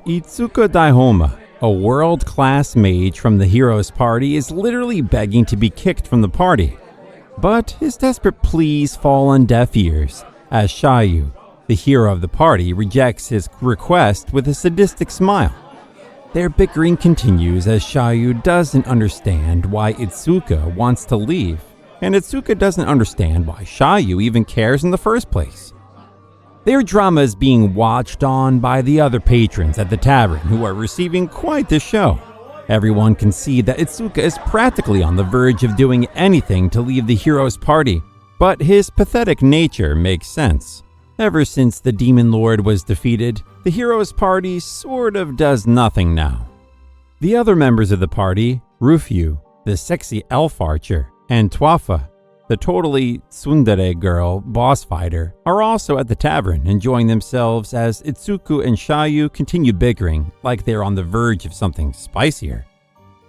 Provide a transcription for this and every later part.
Itsuka Daihoma, a world-class mage from the hero's party, is literally begging to be kicked from the party. But his desperate pleas fall on deaf ears, as Shayu, the hero of the party, rejects his request with a sadistic smile. Their bickering continues as Shayu doesn't understand why Itsuka wants to leave, and Itsuka doesn't understand why Shayu even cares in the first place. Their drama is being watched on by the other patrons at the tavern, who are receiving quite the show. Everyone can see that Itsuka is practically on the verge of doing anything to leave the hero's party, but his pathetic nature makes sense. Ever since the Demon Lord was defeated, the hero's party sort of does nothing now. The other members of the party, Rufyu, the sexy elf archer, and Twafa, the totally tsundere girl boss fighter, are also at the tavern enjoying themselves as Itsuka and Shayu continue bickering like they're on the verge of something spicier.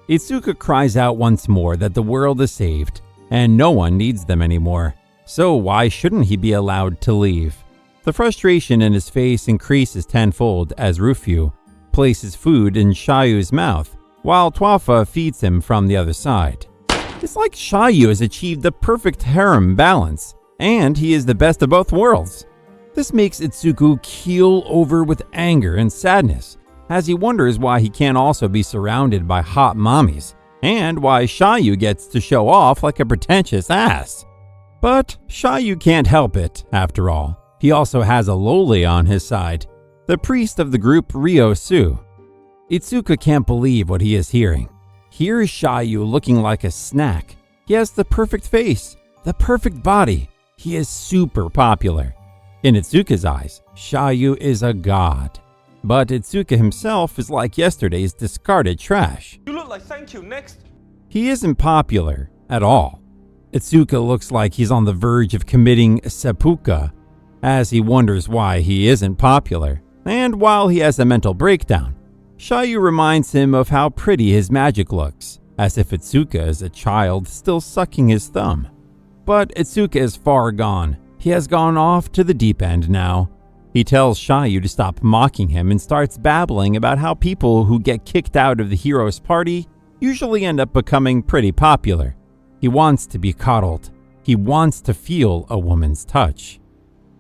Itsuka cries out once more that the world is saved and no one needs them anymore, so why shouldn't he be allowed to leave? The frustration in his face increases tenfold as Rufyu places food in Shayu's mouth while Twafa feeds him from the other side. It's like Shayu has achieved the perfect harem balance, and he is the best of both worlds. This makes Itsuku keel over with anger and sadness, as he wonders why he can't also be surrounded by hot mommies, and why Shayu gets to show off like a pretentious ass. But Shayu can't help it, after all. He also has a loli on his side, the priest of the group Ryo-Su. Itsuka can't believe what he is hearing. Here is Shayu looking like a snack. He has the perfect face, the perfect body. He is super popular. In Itsuka's eyes, Shayu is a god. But Itsuka himself is like yesterday's discarded trash. You look like thank you, next. He isn't popular at all. Itsuka looks like he's on the verge of committing seppuku, as he wonders why he isn't popular. And while he has a mental breakdown, Shayu reminds him of how pretty his magic looks, as if Itsuka is a child still sucking his thumb. But Itsuka is far gone. He has gone off to the deep end now. He tells Shayu to stop mocking him and starts babbling about how people who get kicked out of the hero's party usually end up becoming pretty popular. He wants to be coddled. He wants to feel a woman's touch.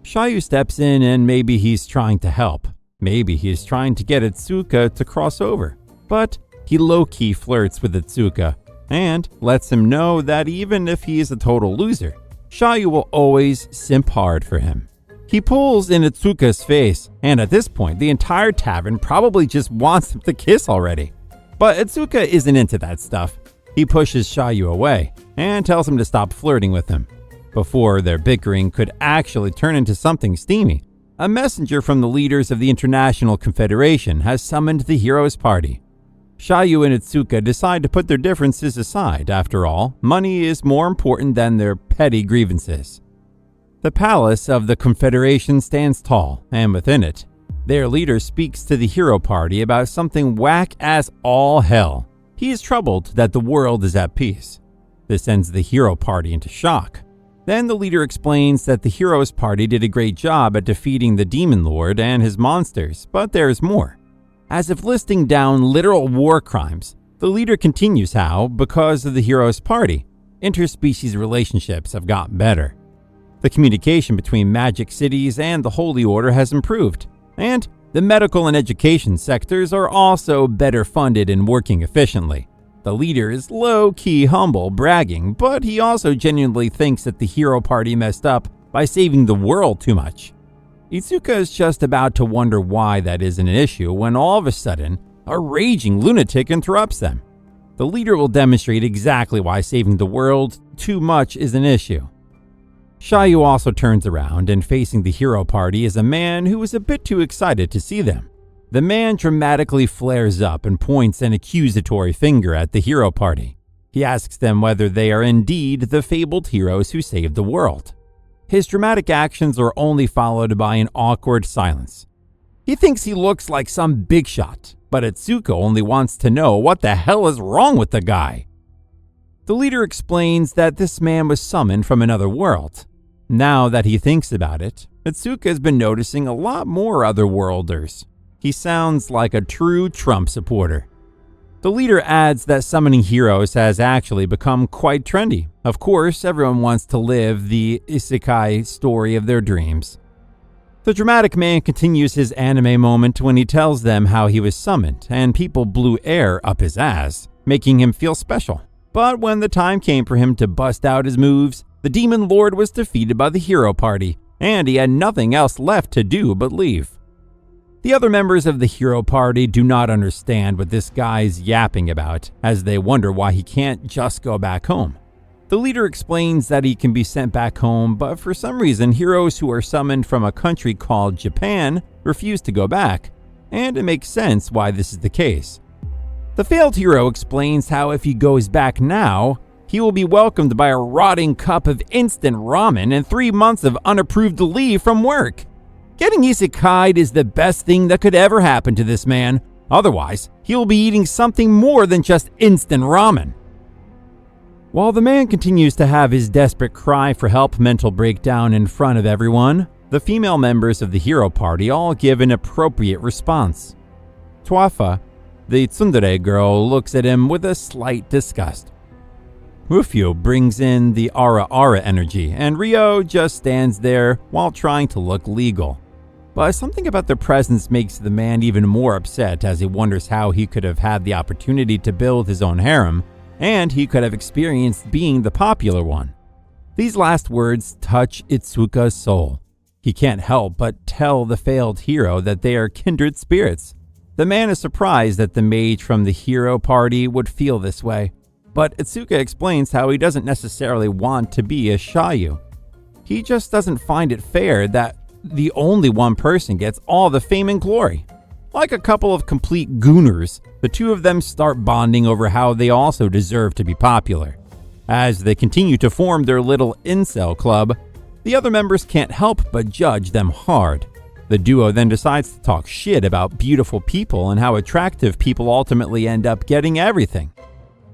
Shayu steps in and maybe he's trying to help. Maybe he is trying to get Itsuka to cross over, but he low-key flirts with Itsuka and lets him know that even if he is a total loser, Shayu will always simp hard for him. He pulls in Itsuka's face, and at this point, the entire tavern probably just wants him to kiss already. But Itsuka isn't into that stuff. He pushes Shayu away and tells him to stop flirting with him. Before their bickering could actually turn into something steamy, a messenger from the leaders of the International Confederation has summoned the hero's party. Shayu and Itsuka decide to put their differences aside. After all, money is more important than their petty grievances. The palace of the Confederation stands tall, and within it, their leader speaks to the hero party about something whack as all hell. He is troubled that the world is at peace. This sends the hero party into shock. Then the leader explains that the hero's party did a great job at defeating the Demon Lord and his monsters, but there's more. As if listing down literal war crimes, the leader continues how, because of the hero's party, interspecies relationships have gotten better. The communication between magic cities and the Holy Order has improved, and the medical and education sectors are also better funded and working efficiently. The leader is low-key humble, bragging, but he also genuinely thinks that the hero party messed up by saving the world too much. Itsuka is just about to wonder why that isn't an issue when all of a sudden, a raging lunatic interrupts them. The leader will demonstrate exactly why saving the world too much is an issue. Shayu also turns around and facing the hero party is a man who is a bit too excited to see them. The man dramatically flares up and points an accusatory finger at the hero party. He asks them whether they are indeed the fabled heroes who saved the world. His dramatic actions are only followed by an awkward silence. He thinks he looks like some big shot, but Itsuka only wants to know what the hell is wrong with the guy. The leader explains that this man was summoned from another world. Now that he thinks about it, Itsuka has been noticing a lot more otherworlders. He sounds like a true Trump supporter. The leader adds that summoning heroes has actually become quite trendy. Of course, everyone wants to live the isekai story of their dreams. The dramatic man continues his anime moment when he tells them how he was summoned and people blew air up his ass, making him feel special. But when the time came for him to bust out his moves, the demon lord was defeated by the hero party, and he had nothing else left to do but leave. The other members of the hero party do not understand what this guy's yapping about, as they wonder why he can't just go back home. The leader explains that he can be sent back home, but for some reason, heroes who are summoned from a country called Japan refuse to go back, and it makes sense why this is the case. The failed hero explains how if he goes back now, he will be welcomed by a rotting cup of instant ramen and 3 months of unapproved leave from work. Getting isekai'd is the best thing that could ever happen to this man. Otherwise, he will be eating something more than just instant ramen. While the man continues to have his desperate cry for help mental breakdown in front of everyone, the female members of the hero party all give an appropriate response. Twafa, the tsundere girl, looks at him with a slight disgust. Rufio brings in the Ara energy, and Rio just stands there while trying to look legal. But something about their presence makes the man even more upset as he wonders how he could have had the opportunity to build his own harem, and he could have experienced being the popular one. These last words touch Itsuka's soul. He can't help but tell the failed hero that they are kindred spirits. The man is surprised that the mage from the hero party would feel this way, but Itsuka explains how he doesn't necessarily want to be a Shayu. He just doesn't find it fair that the only one person gets all the fame and glory. Like a couple of complete gooners, the two of them start bonding over how they also deserve to be popular. As they continue to form their little incel club, the other members can't help but judge them hard. The duo then decides to talk shit about beautiful people and how attractive people ultimately end up getting everything.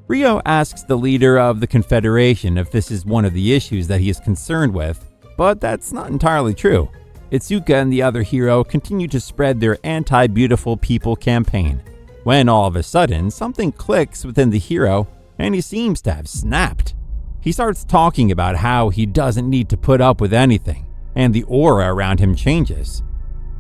Rio asks the leader of the Confederation if this is one of the issues that he is concerned with, but that's not entirely true. Itsuka and the other hero continue to spread their anti-beautiful people campaign, when all of a sudden something clicks within the hero and he seems to have snapped. He starts talking about how he doesn't need to put up with anything, and the aura around him changes.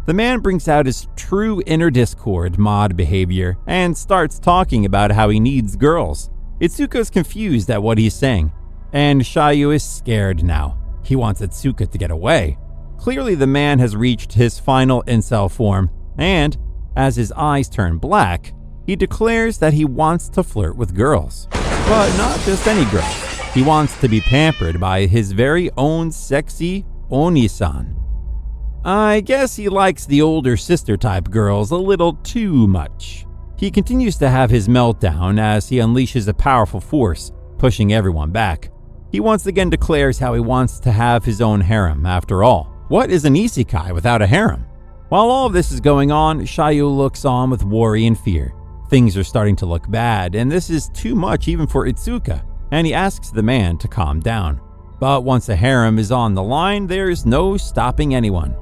The man brings out his true inner Discord mod behavior and starts talking about how he needs girls. Itsuka's confused at what he's saying, and Shayu is scared now. He wants Itsuka to get away. Clearly the man has reached his final incel form, and as his eyes turn black, he declares that he wants to flirt with girls. But not just any girls. He wants to be pampered by his very own sexy Oni-san. I guess he likes the older sister type girls a little too much. He continues to have his meltdown as he unleashes a powerful force, pushing everyone back. He once again declares how he wants to have his own harem after all. What is an isekai without a harem? While all of this is going on, Shayu looks on with worry and fear. Things are starting to look bad, and this is too much even for Itsuka, and he asks the man to calm down. But once a harem is on the line, there's no stopping anyone.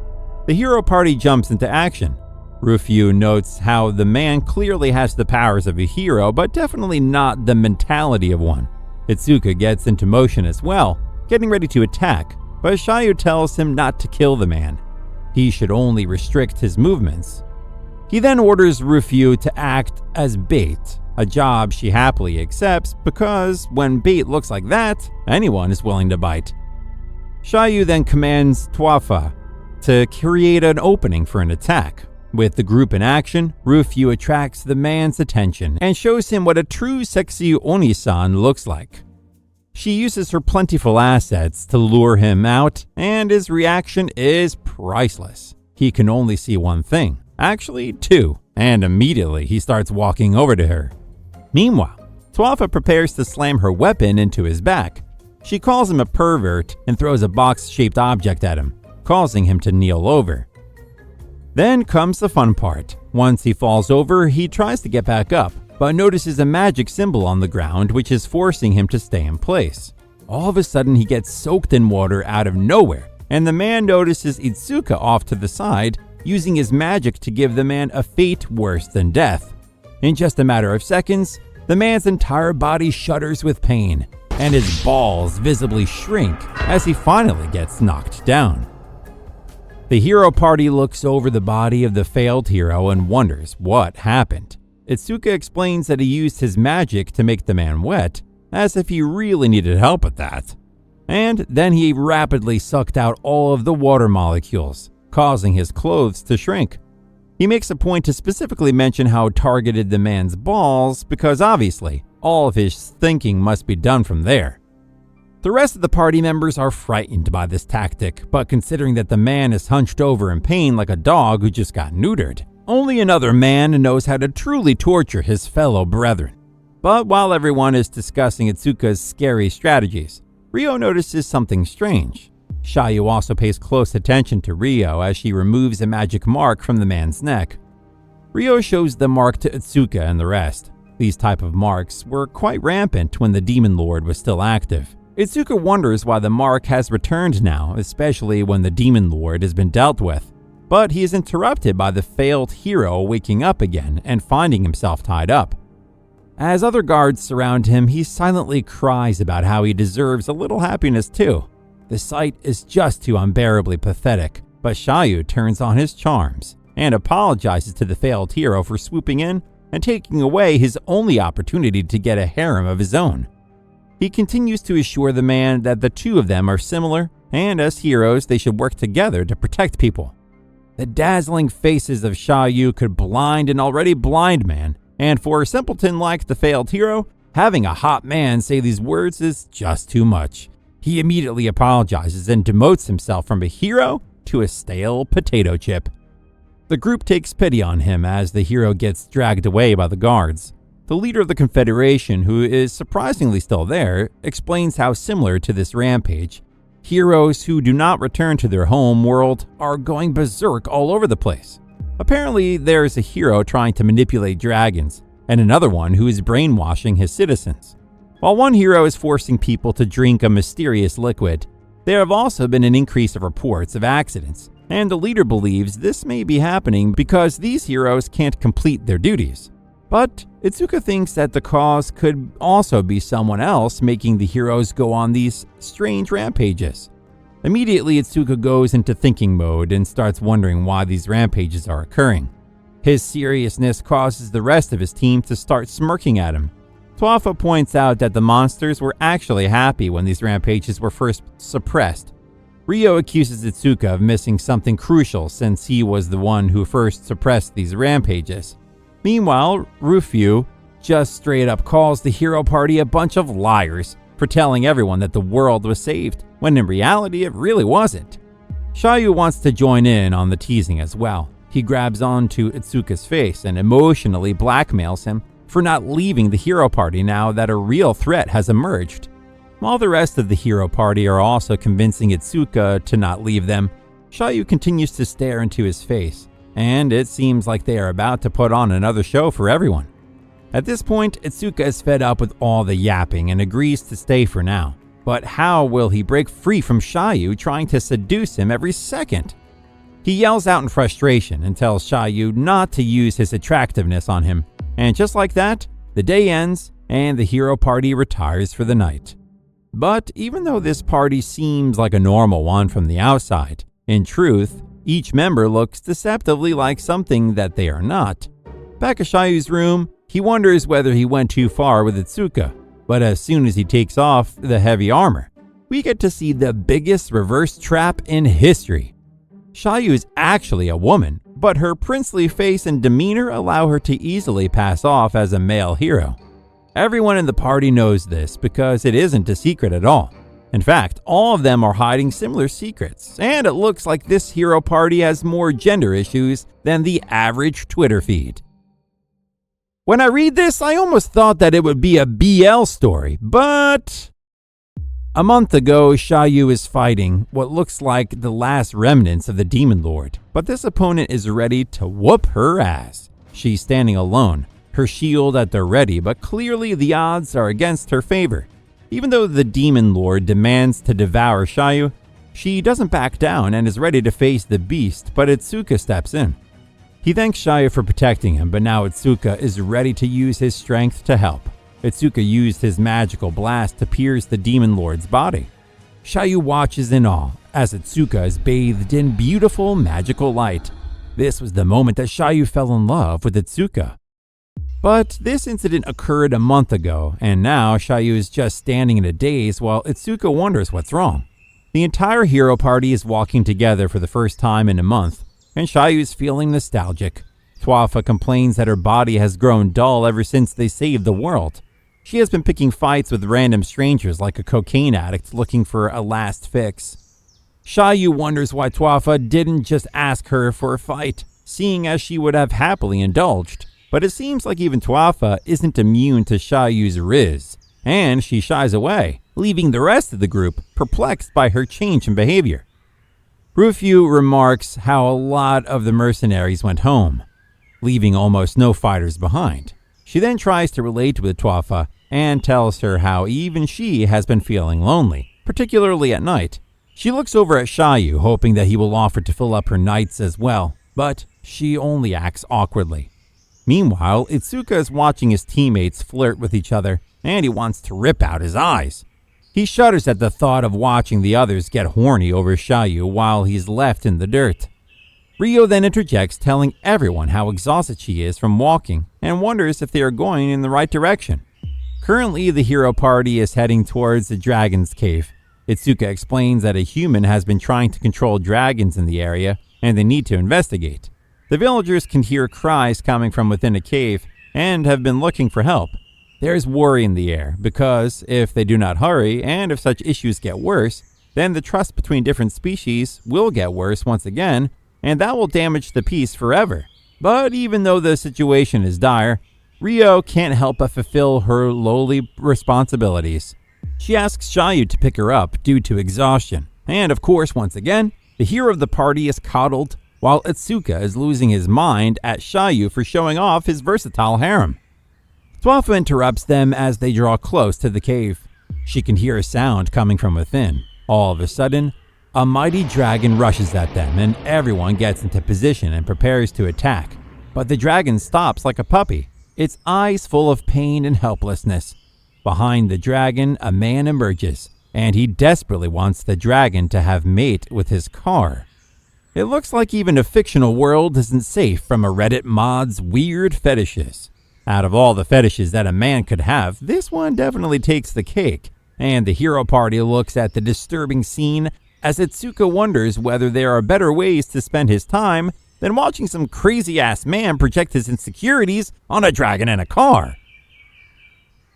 The hero party jumps into action. Rufio notes how the man clearly has the powers of a hero, but definitely not the mentality of one. Itsuka gets into motion as well, getting ready to attack, but Shayu tells him not to kill the man. He should only restrict his movements. He then orders Rufio to act as bait, a job she happily accepts because when bait looks like that, anyone is willing to bite. Shayu then commands Twafa to create an opening for an attack. With the group in action, Rufio attracts the man's attention and shows him what a true sexy Oni-san looks like. She uses her plentiful assets to lure him out, and his reaction is priceless. He can only see one thing, actually two, and immediately he starts walking over to her. Meanwhile, Twafa prepares to slam her weapon into his back. She calls him a pervert and throws a box-shaped object at him, causing him to kneel over. Then comes the fun part. Once he falls over, he tries to get back up, but notices a magic symbol on the ground which is forcing him to stay in place. All of a sudden he gets soaked in water out of nowhere, and the man notices Itsuka off to the side, using his magic to give the man a fate worse than death. In just a matter of seconds, the man's entire body shudders with pain, and his balls visibly shrink as he finally gets knocked down. The hero party looks over the body of the failed hero and wonders what happened. Itsuka explains that he used his magic to make the man wet, as if he really needed help with that. And then he rapidly sucked out all of the water molecules, causing his clothes to shrink. He makes a point to specifically mention how targeted the man's balls, because obviously, all of his thinking must be done from there. The rest of the party members are frightened by this tactic, but considering that the man is hunched over in pain like a dog who just got neutered, only another man knows how to truly torture his fellow brethren. But while everyone is discussing Itsuka's scary strategies, Ryo notices something strange. Shayu also pays close attention to Ryo as she removes a magic mark from the man's neck. Ryo shows the mark to Itsuka and the rest. These type of marks were quite rampant when the Demon Lord was still active. Itsuka wonders why the mark has returned now, especially when the Demon Lord has been dealt with. But he is interrupted by the failed hero waking up again and finding himself tied up. As other guards surround him, he silently cries about how he deserves a little happiness too. The sight is just too unbearably pathetic, but Shayu turns on his charms and apologizes to the failed hero for swooping in and taking away his only opportunity to get a harem of his own. He continues to assure the man that the two of them are similar, and as heroes they should work together to protect people. The dazzling faces of Shayu could blind an already blind man, and for a simpleton like the failed hero, having a hot man say these words is just too much. He immediately apologizes and demotes himself from a hero to a stale potato chip. The group takes pity on him as the hero gets dragged away by the guards. The leader of the Confederation, who is surprisingly still there, explains how similar to this rampage, heroes who do not return to their home world are going berserk all over the place. Apparently, there is a hero trying to manipulate dragons, and another one who is brainwashing his citizens. While one hero is forcing people to drink a mysterious liquid, there have also been an increase of reports of accidents, and the leader believes this may be happening because these heroes can't complete their duties. But Itsuka thinks that the cause could also be someone else making the heroes go on these strange rampages. Immediately, Itsuka goes into thinking mode and starts wondering why these rampages are occurring. His seriousness causes the rest of his team to start smirking at him. Twafa points out that the monsters were actually happy when these rampages were first suppressed. Ryo accuses Itsuka of missing something crucial since he was the one who first suppressed these rampages. Meanwhile, Rufyu just straight up calls the hero party a bunch of liars for telling everyone that the world was saved, when in reality it really wasn't. Shayu wants to join in on the teasing as well. He grabs onto Itsuka's face and emotionally blackmails him for not leaving the hero party now that a real threat has emerged. While the rest of the hero party are also convincing Itsuka to not leave them, Shayu continues to stare into his face, and it seems like they are about to put on another show for everyone. At this point, Itsuka is fed up with all the yapping and agrees to stay for now. But how will he break free from Shayu trying to seduce him every second? He yells out in frustration and tells Shayu not to use his attractiveness on him. And just like that, the day ends and the hero party retires for the night. But even though this party seems like a normal one from the outside, in truth, each member looks deceptively like something that they are not. Back at Shayu's room, he wonders whether he went too far with Itsuka, but as soon as he takes off the heavy armor, we get to see the biggest reverse trap in history. Shayu is actually a woman, but her princely face and demeanor allow her to easily pass off as a male hero. Everyone in the party knows this because it isn't a secret at all. In fact, all of them are hiding similar secrets, and it looks like this hero party has more gender issues than the average Twitter feed. When I read this, I almost thought that it would be a BL story, but a month ago, Shayu is fighting what looks like the last remnants of the Demon Lord, but this opponent is ready to whoop her ass. She's standing alone, her shield at the ready, but clearly the odds are against her favor. Even though the Demon Lord demands to devour Shayu, She doesn't back down and is ready to face the beast, but Itsuka steps in. He thanks Shayu for protecting him, but now Itsuka is ready to use his strength to help. Itsuka used his magical blast to pierce the demon lord's body. Shayu watches in awe as Itsuka is bathed in beautiful magical light. This was the moment that Shayu fell in love with Itsuka. But this incident occurred a month ago, and now Shayu is just standing in a daze while Itsuka wonders what's wrong. The entire hero party is walking together for the first time in a month, and Shayu is feeling nostalgic. Twafa complains that her body has grown dull ever since they saved the world. She has been picking fights with random strangers like a cocaine addict looking for a last fix. Shayu wonders why Twafa didn't just ask her for a fight, seeing as she would have happily indulged. But it seems like even Twafa isn't immune to Shayu's riz, and she shies away, leaving the rest of the group perplexed by her change in behavior. Rufyu remarks how a lot of the mercenaries went home, leaving almost no fighters behind. She then tries to relate with Twafa and tells her how even she has been feeling lonely, particularly at night. She looks over at Shayu, hoping that he will offer to fill up her nights as well, but she only acts awkwardly. Meanwhile, Itsuka is watching his teammates flirt with each other, and he wants to rip out his eyes. He shudders at the thought of watching the others get horny over Shayu while he's left in the dirt. Rio then interjects, telling everyone how exhausted she is from walking and wonders if they are going in the right direction. Currently, the hero party is heading towards the dragon's cave. Itsuka explains that a human has been trying to control dragons in the area and they need to investigate. The villagers can hear cries coming from within a cave and have been looking for help. There's worry in the air because if they do not hurry and if such issues get worse, then the trust between different species will get worse once again, and that will damage the peace forever. But even though the situation is dire, Rio can't help but fulfill her lowly responsibilities. She asks Shayu to pick her up due to exhaustion, and of course, once again, the hero of the party is coddled, while Itsuka is losing his mind at Shayu for showing off his versatile harem. Twafa interrupts them as they draw close to the cave. She can hear a sound coming from within. All of a sudden, a mighty dragon rushes at them and everyone gets into position and prepares to attack. But the dragon stops like a puppy, its eyes full of pain and helplessness. Behind the dragon, a man emerges, and he desperately wants the dragon to have mate with his car. It looks like even a fictional world isn't safe from a Reddit mod's weird fetishes. Out of all the fetishes that a man could have, this one definitely takes the cake, and the hero party looks at the disturbing scene as Itsuka wonders whether there are better ways to spend his time than watching some crazy-ass man project his insecurities on a dragon and a car.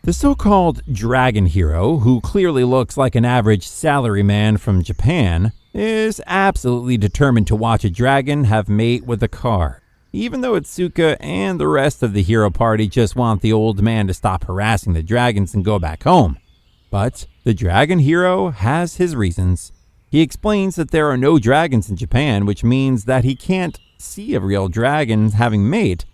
The so-called dragon hero, who clearly looks like an average salaryman from Japan, is absolutely determined to watch a dragon have mate with a car, even though Itsuka and the rest of the hero party just want the old man to stop harassing the dragons and go back home. But the dragon hero has his reasons. He explains that there are no dragons in Japan, which means that he can't see a real dragon having mate.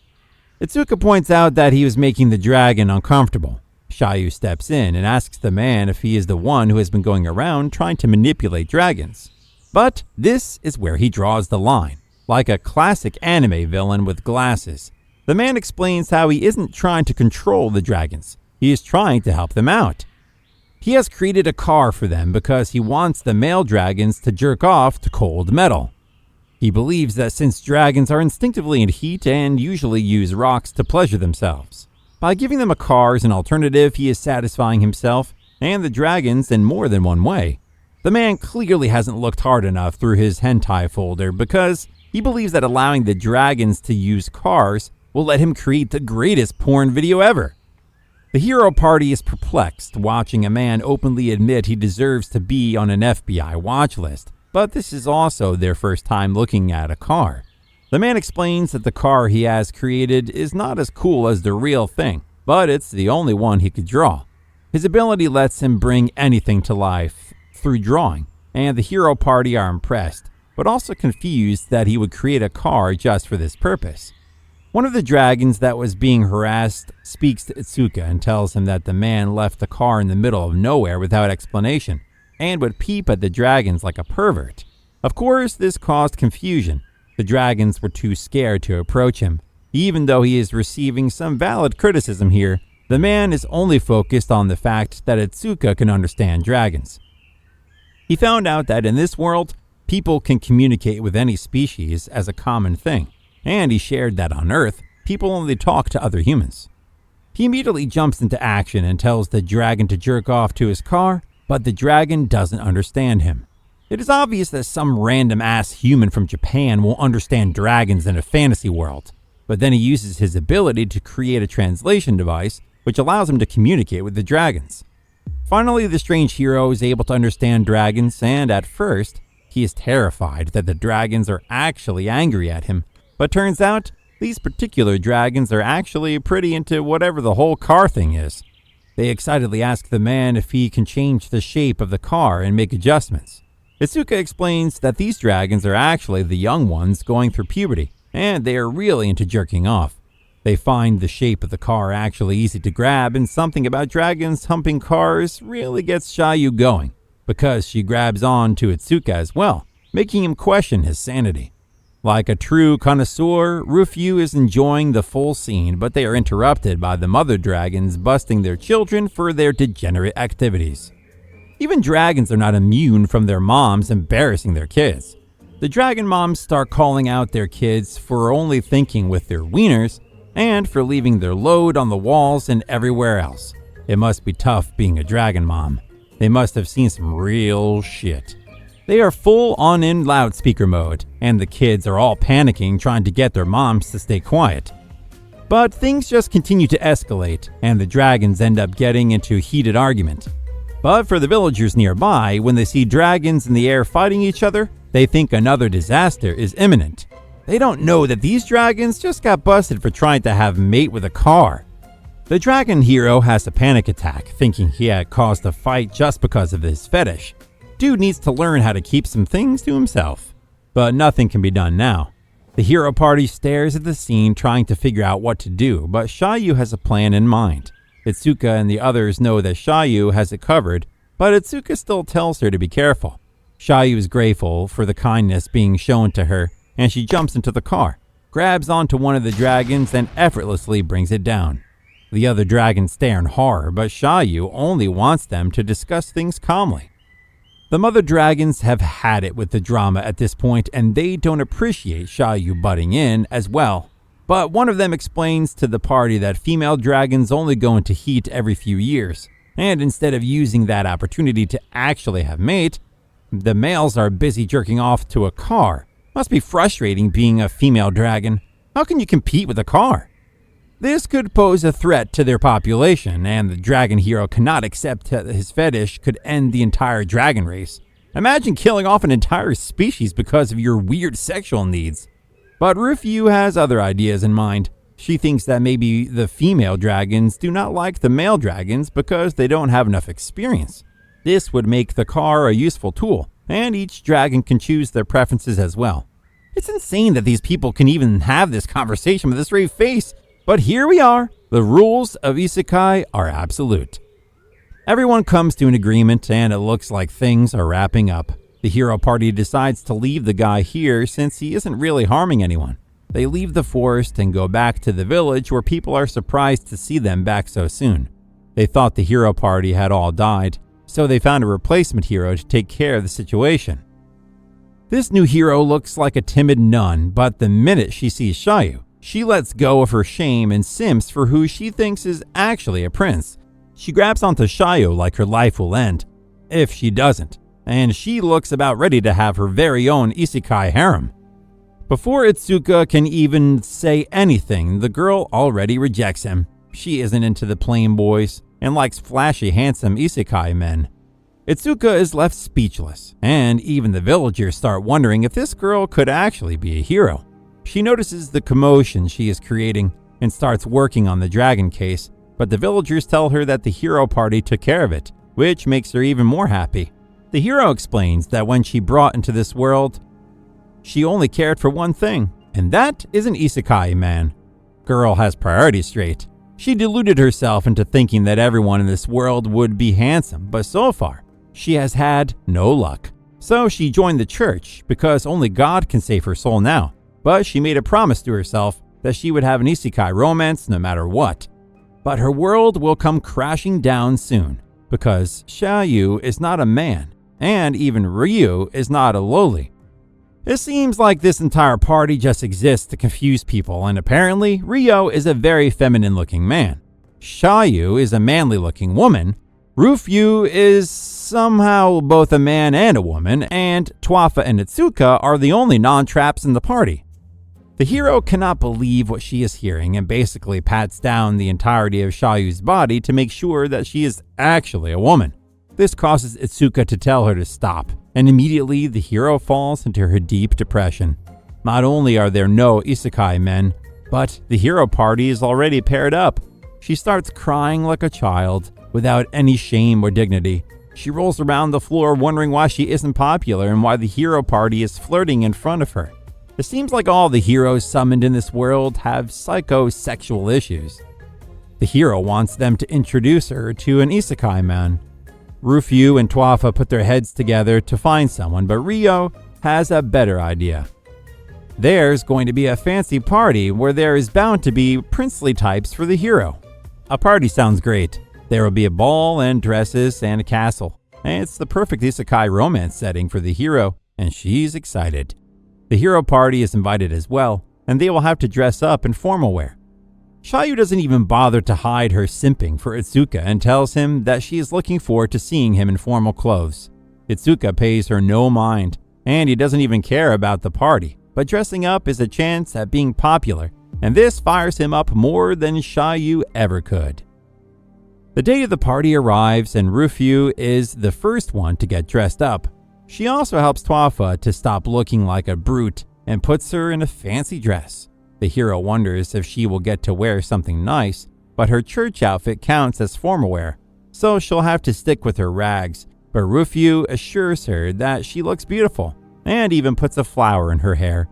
Itsuka points out that he was making the dragon uncomfortable. Shayu steps in and asks the man if he is the one who has been going around trying to manipulate dragons. But this is where he draws the line. Like a classic anime villain with glasses, the man explains how he isn't trying to control the dragons. He is trying to help them out. He has created a car for them because he wants the male dragons to jerk off to cold metal. He believes that since dragons are instinctively in heat and usually use rocks to pleasure themselves, by giving them a car as an alternative, he is satisfying himself and the dragons in more than one way. The man clearly hasn't looked hard enough through his hentai folder because he believes that allowing the dragons to use cars will let him create the greatest porn video ever. The hero party is perplexed, watching a man openly admit he deserves to be on an FBI watch list, but this is also their first time looking at a car. The man explains that the car he has created is not as cool as the real thing, but it's the only one he could draw. His ability lets him bring anything to life through drawing, and the hero party are impressed, but also confused that he would create a car just for this purpose. One of the dragons that was being harassed speaks to Itsuka and tells him that the man left the car in the middle of nowhere without explanation. and would peep at the dragons like a pervert. Of course, this caused confusion. The dragons were too scared to approach him. Even though he is receiving some valid criticism here, the man is only focused on the fact that Itsuka can understand dragons. He found out that in this world, people can communicate with any species as a common thing, and he shared that on Earth, people only talk to other humans. He immediately jumps into action and tells the dragon to jerk off to his car, but the dragon doesn't understand him. It is obvious that some random-ass human from Japan will understand dragons in a fantasy world, but then he uses his ability to create a translation device which allows him to communicate with the dragons. Finally, the strange hero is able to understand dragons, and at first, he is terrified that the dragons are actually angry at him, but turns out these particular dragons are actually pretty into whatever the whole car thing is. They excitedly ask the man if he can change the shape of the car and make adjustments. Itsuka explains that these dragons are actually the young ones going through puberty, and they are really into jerking off. They find the shape of the car actually easy to grab, and something about dragons humping cars really gets Shayu going, because she grabs on to Itsuka as well, making him question his sanity. Like a true connoisseur, Rufyu is enjoying the full scene, but they are interrupted by the mother dragons busting their children for their degenerate activities. Even dragons are not immune from their moms embarrassing their kids. The dragon moms start calling out their kids for only thinking with their wieners and for leaving their load on the walls and everywhere else. It must be tough being a dragon mom. They must have seen some real shit. They are full on in loudspeaker mode, and the kids are all panicking trying to get their moms to stay quiet. But things just continue to escalate, and the dragons end up getting into a heated argument. But for the villagers nearby, when they see dragons in the air fighting each other, they think another disaster is imminent. They don't know that these dragons just got busted for trying to have mate with a car. The dragon hero has a panic attack, thinking he had caused a fight just because of his fetish. Dude needs to learn how to keep some things to himself. But nothing can be done now. The hero party stares at the scene trying to figure out what to do, but Shayu has a plan in mind. Itsuka and the others know that Shayu has it covered, but Itsuka still tells her to be careful. Shayu is grateful for the kindness being shown to her, and she jumps into the car, grabs onto one of the dragons, and effortlessly brings it down. The other dragons stare in horror, but Shayu only wants them to discuss things calmly. The mother dragons have had it with the drama at this point, and they don't appreciate Shayu butting in as well. But one of them explains to the party that female dragons only go into heat every few years, and instead of using that opportunity to actually have mate, the males are busy jerking off to a car. Must be frustrating being a female dragon. How can you compete with a car? This could pose a threat to their population, and the dragon hero cannot accept that his fetish could end the entire dragon race. Imagine killing off an entire species because of your weird sexual needs. But Rufyu has other ideas in mind. She thinks that maybe the female dragons do not like the male dragons because they don't have enough experience. This would make the car a useful tool, and each dragon can choose their preferences as well. It's insane that these people can even have this conversation with a straight face, but here we are. The rules of isekai are absolute. Everyone comes to an agreement, and it looks like things are wrapping up. The hero party decides to leave the guy here since he isn't really harming anyone. They leave the forest and go back to the village where people are surprised to see them back so soon. They thought the hero party had all died, so they found a replacement hero to take care of the situation. This new hero looks like a timid nun, but the minute she sees Shayu, she lets go of her shame and simps for who she thinks is actually a prince. She grabs onto Shayu like her life will end, if she doesn't, and she looks about ready to have her very own isekai harem. Before Itsuka can even say anything, the girl already rejects him. She isn't into the plain boys and likes flashy, handsome isekai men. Itsuka is left speechless, and even the villagers start wondering if this girl could actually be a hero. She notices the commotion she is creating and starts working on the dragon case, but the villagers tell her that the hero party took care of it, which makes her even more happy. The hero explains that when she brought into this world, she only cared for one thing, and that is an isekai man. Girl has priorities straight. She deluded herself into thinking that everyone in this world would be handsome, but so far, she has had no luck. So she joined the church because only God can save her soul now. But she made a promise to herself that she would have an isekai romance no matter what. But her world will come crashing down soon because Xiaoyu is not a man, and even Ryu is not a loli. It seems like this entire party just exists to confuse people, and apparently Ryo is a very feminine-looking man. Xiaoyu is a manly-looking woman. Rufyu is somehow both a man and a woman, and Tuafa and Itsuka are the only non-traps in the party. The hero cannot believe what she is hearing and basically pats down the entirety of Xiaoyu's body to make sure that she is actually a woman. This causes Itsuka to tell her to stop, and immediately the hero falls into her deep depression. Not only are there no isekai men, but the hero party is already paired up. She starts crying like a child, without any shame or dignity. She rolls around the floor wondering why she isn't popular and why the hero party is flirting in front of her. It seems like all the heroes summoned in this world have psychosexual issues. The hero wants them to introduce her to an isekai man. Rufyu and Tuafa put their heads together to find someone, but Ryo has a better idea. There's going to be a fancy party where there is bound to be princely types for the hero. A party sounds great. There will be a ball and dresses and a castle. And it's the perfect isekai romance setting for the hero, and she's excited. The hero party is invited as well, and they will have to dress up in formal wear. Xiaoyu doesn't even bother to hide her simping for Itsuka and tells him that she is looking forward to seeing him in formal clothes. Itsuka pays her no mind, and he doesn't even care about the party, but dressing up is a chance at being popular, and this fires him up more than Xiaoyu ever could. The day of the party arrives, and Rufyu is the first one to get dressed up. She also helps Tuafa to stop looking like a brute and puts her in a fancy dress. The hero wonders if she will get to wear something nice, but her church outfit counts as formal wear, so she'll have to stick with her rags. But Rufyu assures her that she looks beautiful and even puts a flower in her hair.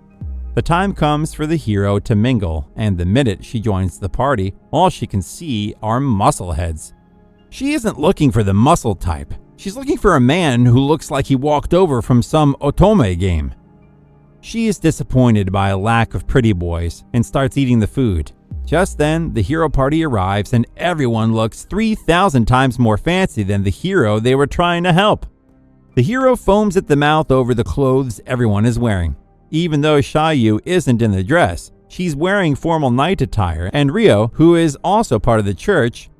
The time comes for the hero to mingle, and the minute she joins the party, all she can see are muscle heads. She isn't looking for the muscle type. She's looking for a man who looks like he walked over from some otome game. She is disappointed by a lack of pretty boys and starts eating the food. Just then, the hero party arrives and everyone looks 3,000 times more fancy than the hero they were trying to help. The hero foams at the mouth over the clothes everyone is wearing. Even though Xiaoyu isn't in the dress, she's wearing formal night attire, and Ryo, who is also part of the church,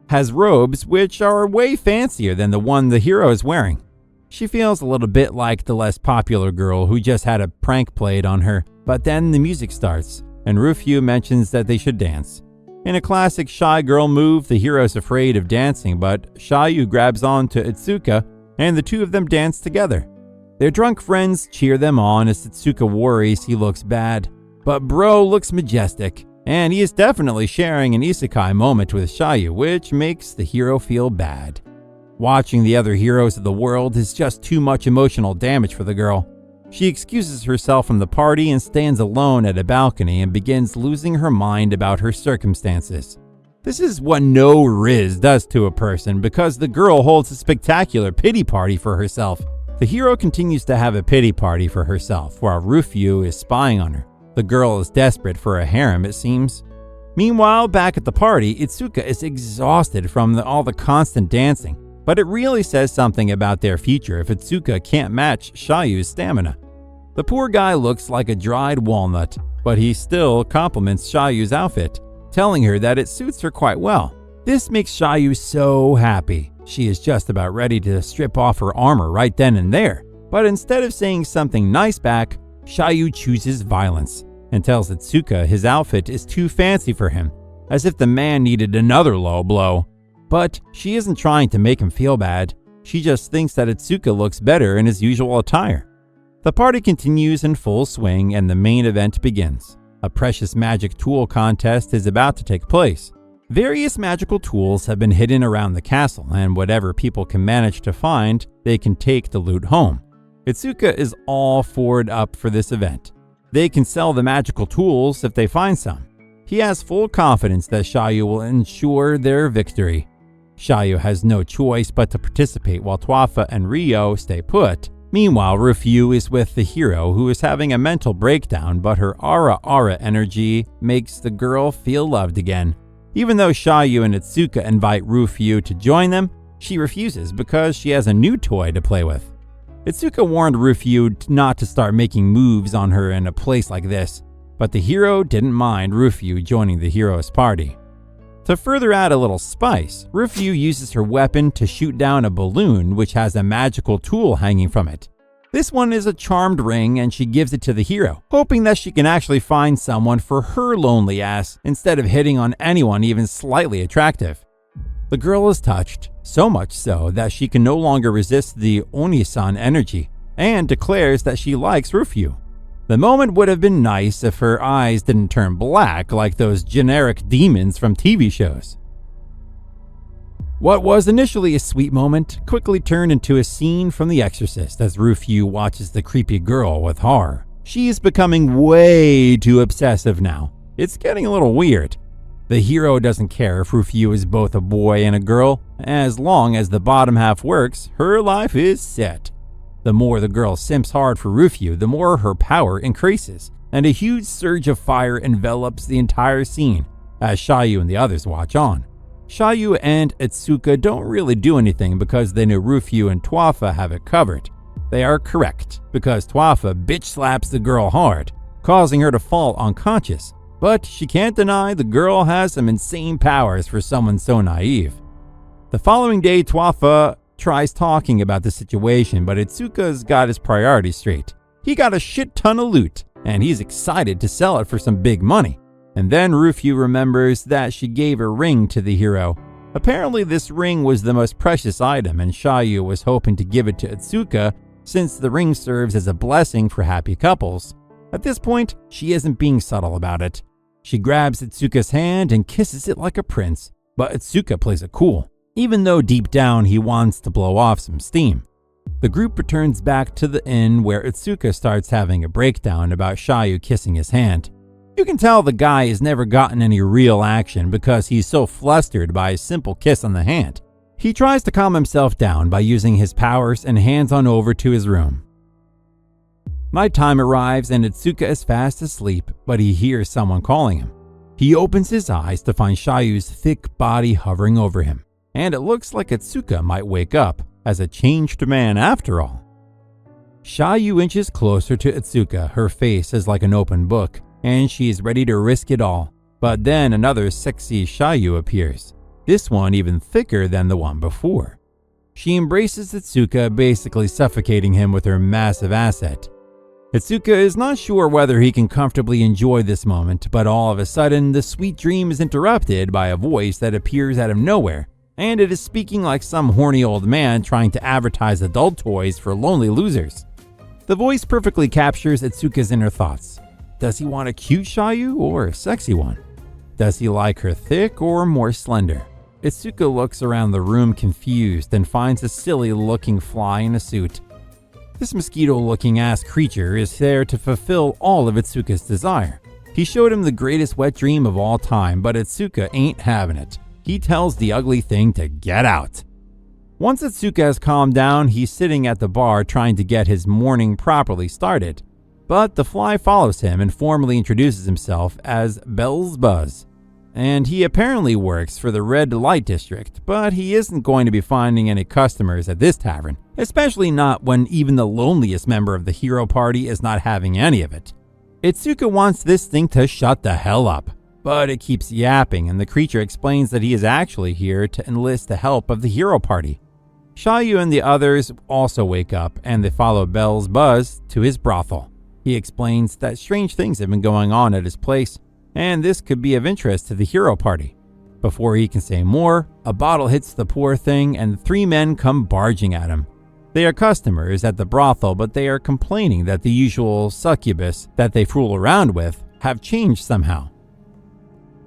has robes which are way fancier than the one the hero is wearing. She feels a little bit like the less popular girl who just had a prank played on her, but then the music starts, and Rufyu mentions that they should dance. In a classic shy girl move, the hero is afraid of dancing, but Xiaoyu grabs on to Itsuka, and the two of them dance together. Their drunk friends cheer them on as Itsuka worries he looks bad, but bro looks majestic, and he is definitely sharing an isekai moment with Xiaoyu, which makes the hero feel bad. Watching the other heroes of the world is just too much emotional damage for the girl. She excuses herself from the party and stands alone at a balcony and begins losing her mind about her circumstances. This is what no Riz does to a person because the girl holds a spectacular pity party for herself. The hero continues to have a pity party for herself while Rufyu is spying on her. The girl is desperate for a harem, it seems. Meanwhile, back at the party, Itsuka is exhausted from all the constant dancing, but it really says something about their future if Itsuka can't match Xiaoyu's stamina. The poor guy looks like a dried walnut, but he still compliments Xiaoyu's outfit, telling her that it suits her quite well. This makes Xiaoyu so happy. She is just about ready to strip off her armor right then and there, but instead of saying something nice back, Xiaoyu chooses violence and tells Itsuka his outfit is too fancy for him, as if the man needed another low blow. But she isn't trying to make him feel bad. She just thinks that Itsuka looks better in his usual attire. The party continues in full swing and the main event begins. A precious magic tool contest is about to take place. Various magical tools have been hidden around the castle, and whatever people can manage to find, they can take the loot home. Itsuka is all forward up for this event. They can sell the magical tools if they find some. He has full confidence that Xiaoyu will ensure their victory. Shayu has no choice but to participate while Twafa and Ryo stay put. Meanwhile, Rufyu is with the hero who is having a mental breakdown, but her aura energy makes the girl feel loved again. Even though Shayu and Itsuka invite Rufyu to join them, she refuses because she has a new toy to play with. Itsuka warned Rufyu not to start making moves on her in a place like this, but the hero didn't mind Rufyu joining the hero's party. To further add a little spice, Rufyu uses her weapon to shoot down a balloon which has a magical tool hanging from it. This one is a charmed ring and she gives it to the hero, hoping that she can actually find someone for her lonely ass instead of hitting on anyone even slightly attractive. The girl is touched, so much so that she can no longer resist the Onisan energy and declares that she likes Rufyu. The moment would have been nice if her eyes didn't turn black like those generic demons from TV shows. What was initially a sweet moment quickly turned into a scene from The Exorcist as Rufyu watches the creepy girl with horror. She is becoming way too obsessive now. It's getting a little weird. The hero doesn't care if Rufyu is both a boy and a girl. As long as the bottom half works, her life is set. The more the girl simps hard for Rufyu, the more her power increases, and a huge surge of fire envelops the entire scene as Shayu and the others watch on. Shayu and Itsuka don't really do anything because they know Rufyu and Twafa have it covered. They are correct because Twafa bitch slaps the girl hard, causing her to fall unconscious, but she can't deny the girl has some insane powers for someone so naive. The following day, Twafa tries talking about the situation, but Itsuka's got his priorities straight. He got a shit ton of loot, and he's excited to sell it for some big money. And then Rufyu remembers that she gave a ring to the hero. Apparently this ring was the most precious item, and Shayu was hoping to give it to Itsuka since the ring serves as a blessing for happy couples. At this point, she isn't being subtle about it. She grabs Itsuka's hand and kisses it like a prince, but Itsuka plays it cool, even though deep down he wants to blow off some steam. The group returns back to the inn where Itsuka starts having a breakdown about Shayu kissing his hand. You can tell the guy has never gotten any real action because he's so flustered by a simple kiss on the hand. He tries to calm himself down by using his powers and hands on over to his room. Nighttime arrives and Itsuka is fast asleep, but he hears someone calling him. He opens his eyes to find Shayu's thick body hovering over him, and it looks like Itsuka might wake up as a changed man after all. Shayu inches closer to Itsuka. Her face is like an open book, and she is ready to risk it all. But then another sexy Shayu appears, this one even thicker than the one before. She embraces Itsuka, basically suffocating him with her massive asset. Itsuka is not sure whether he can comfortably enjoy this moment, but all of a sudden the sweet dream is interrupted by a voice that appears out of nowhere, and it is speaking like some horny old man trying to advertise adult toys for lonely losers. The voice perfectly captures Itsuka's inner thoughts. Does he want a cute Shayu or a sexy one? Does he like her thick or more slender? Itsuka looks around the room confused and finds a silly looking fly in a suit. This mosquito-looking ass creature is there to fulfill all of Itsuka's desire. He showed him the greatest wet dream of all time, but Itsuka ain't having it. He tells the ugly thing to get out. Once Itsuka has calmed down, he's sitting at the bar trying to get his morning properly started. But the fly follows him and formally introduces himself as Bell's Buzz. And he apparently works for the Red Light District, but he isn't going to be finding any customers at this tavern, especially not when even the loneliest member of the hero party is not having any of it. Itsuka wants this thing to shut the hell up, but it keeps yapping, and the creature explains that he is actually here to enlist the help of the hero party. Shayu and the others also wake up, and they follow Bell's Buzz to his brothel. He explains that strange things have been going on at his place, and this could be of interest to the hero party. Before he can say more, a bottle hits the poor thing and 3 men come barging at him. They are customers at the brothel, but they are complaining that the usual succubus that they fool around with have changed somehow.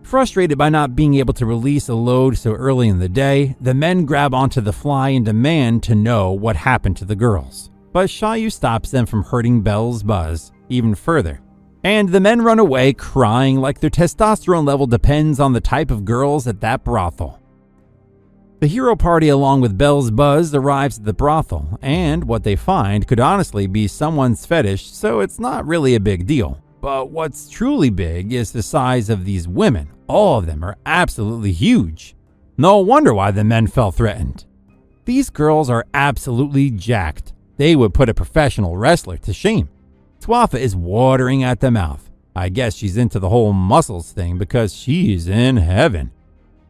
Frustrated by not being able to release a load so early in the day, the men grab onto the fly and demand to know what happened to the girls. But Shayu stops them from hurting Bell's Buzz even further. And the men run away crying like their testosterone level depends on the type of girls at that brothel. The hero party, along with Bell's Buzz, arrives at the brothel, and what they find could honestly be someone's fetish, so it's not really a big deal. But what's truly big is the size of these women. All of them are absolutely huge. No wonder why the men felt threatened. These girls are absolutely jacked. They would put a professional wrestler to shame. Twafa is watering at the mouth. I guess she's into the whole muscles thing because she's in heaven.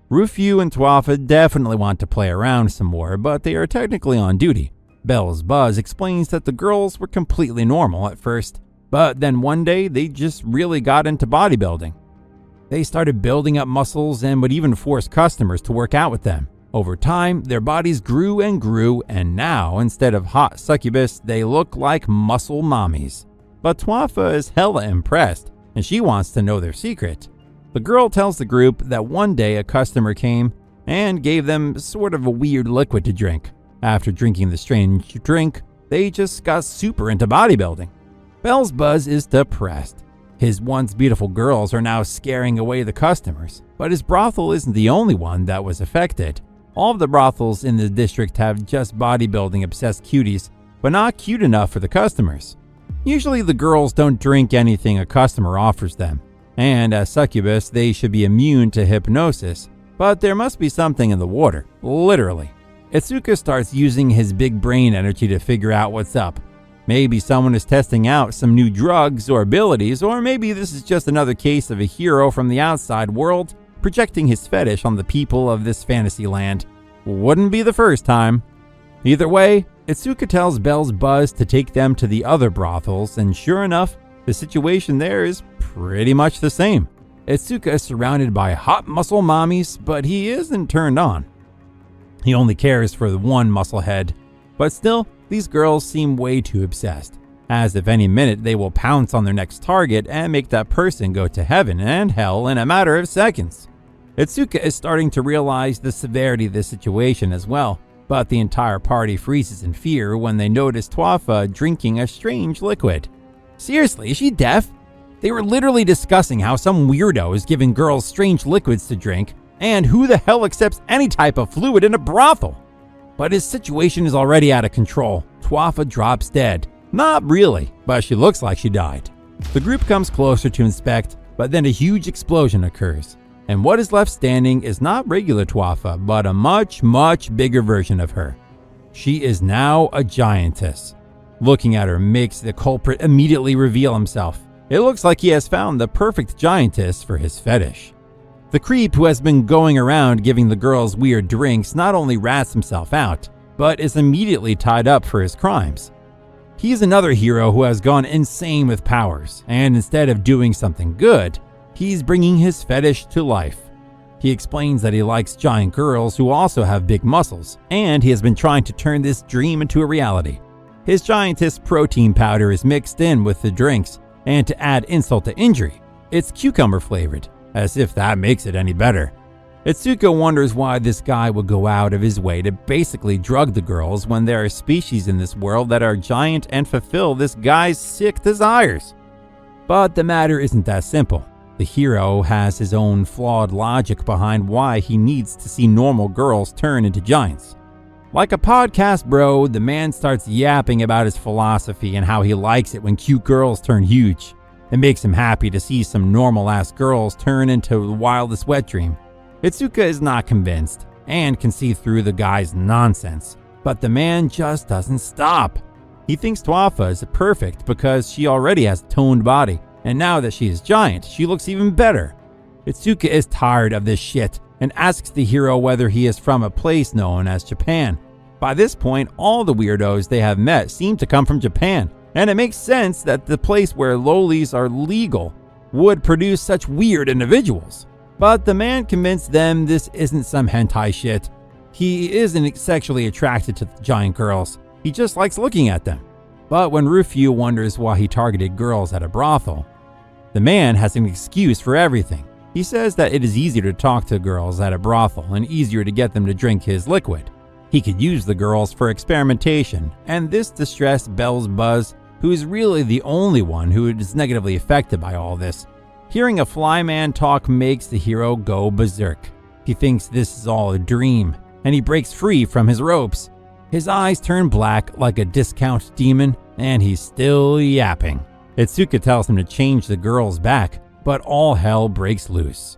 Rufyu and Twafa definitely want to play around some more, but they are technically on duty. Bell's Buzz explains that the girls were completely normal at first, but then one day they just really got into bodybuilding. They started building up muscles and would even force customers to work out with them. Over time, their bodies grew, and now, instead of hot succubus, they look like muscle mommies. But Twafa is hella impressed, and she wants to know their secret. The girl tells the group that one day a customer came and gave them sort of a weird liquid to drink. After drinking the strange drink, they just got super into bodybuilding. Bell's Buzz is depressed. His once beautiful girls are now scaring away the customers, but his brothel isn't the only one that was affected. All of the brothels in the district have just bodybuilding obsessed cuties, but not cute enough for the customers. Usually the girls don't drink anything a customer offers them, and as succubus they should be immune to hypnosis, but there must be something in the water, literally. Itsuka starts using his big brain energy to figure out what's up. Maybe someone is testing out some new drugs or abilities, or maybe this is just another case of a hero from the outside world projecting his fetish on the people of this fantasy land. Wouldn't be the first time. Either way, Itsuka tells Bell's Buzz to take them to the other brothels, and sure enough, the situation there is pretty much the same. Itsuka is surrounded by hot muscle mommies, but he isn't turned on. He only cares for the one musclehead. But still, these girls seem way too obsessed, as if any minute they will pounce on their next target and make that person go to heaven and hell in a matter of seconds. Itsuka is starting to realize the severity of the situation as well, but the entire party freezes in fear when they notice Twafa drinking a strange liquid. Seriously, is she deaf? They were literally discussing how some weirdo is giving girls strange liquids to drink, and who the hell accepts any type of fluid in a brothel? But his situation is already out of control. Twafa drops dead. Not really, but she looks like she died. The group comes closer to inspect, but then a huge explosion occurs. And what is left standing is not regular Twafa, but a much, much bigger version of her. She is now a giantess. Looking at her makes the culprit immediately reveal himself. It looks like he has found the perfect giantess for his fetish. The creep who has been going around giving the girls weird drinks not only rats himself out, but is immediately tied up for his crimes. He's another hero who has gone insane with powers, and instead of doing something good, he's bringing his fetish to life. He explains that he likes giant girls who also have big muscles, and he has been trying to turn this dream into a reality. His giantess protein powder is mixed in with the drinks, and to add insult to injury, it's cucumber flavored. As if that makes it any better. Itsuka wonders why this guy would go out of his way to basically drug the girls when there are species in this world that are giant and fulfill this guy's sick desires. But the matter isn't that simple. The hero has his own flawed logic behind why he needs to see normal girls turn into giants. Like a podcast bro, the man starts yapping about his philosophy and how he likes it when cute girls turn huge. It makes him happy to see some normal-ass girls turn into the wildest wet dream. Itsuka is not convinced and can see through the guy's nonsense, but the man just doesn't stop. He thinks Twafa is perfect because she already has a toned body, and now that she is giant, she looks even better. Itsuka is tired of this shit and asks the hero whether he is from a place known as Japan. By this point, all the weirdos they have met seem to come from Japan. And it makes sense that the place where lolis are legal would produce such weird individuals. But the man convinced them this isn't some hentai shit. He isn't sexually attracted to the giant girls. He just likes looking at them. But when Rufyu wonders why he targeted girls at a brothel, the man has an excuse for everything. He says that it is easier to talk to girls at a brothel and easier to get them to drink his liquid. He could use the girls for experimentation, and this distressed Bell's Buzz, who is really the only one who is negatively affected by all this. Hearing a flyman talk makes the hero go berserk. He thinks this is all a dream. and he breaks free from his ropes. His eyes turn black like a discount demon, and he's still yapping. Itsuka tells him to change the girl's back, but all hell breaks loose.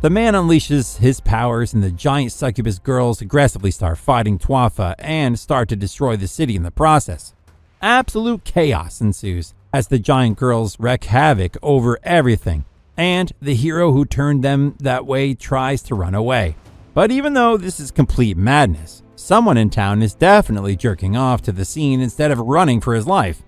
The man unleashes his powers, and the giant succubus girls aggressively start fighting Tuafa and start to destroy the city in the process. Absolute chaos ensues as the giant girls wreak havoc over everything, and the hero who turned them that way tries to run away. But even though this is complete madness, someone in town is definitely jerking off to the scene instead of running for his life.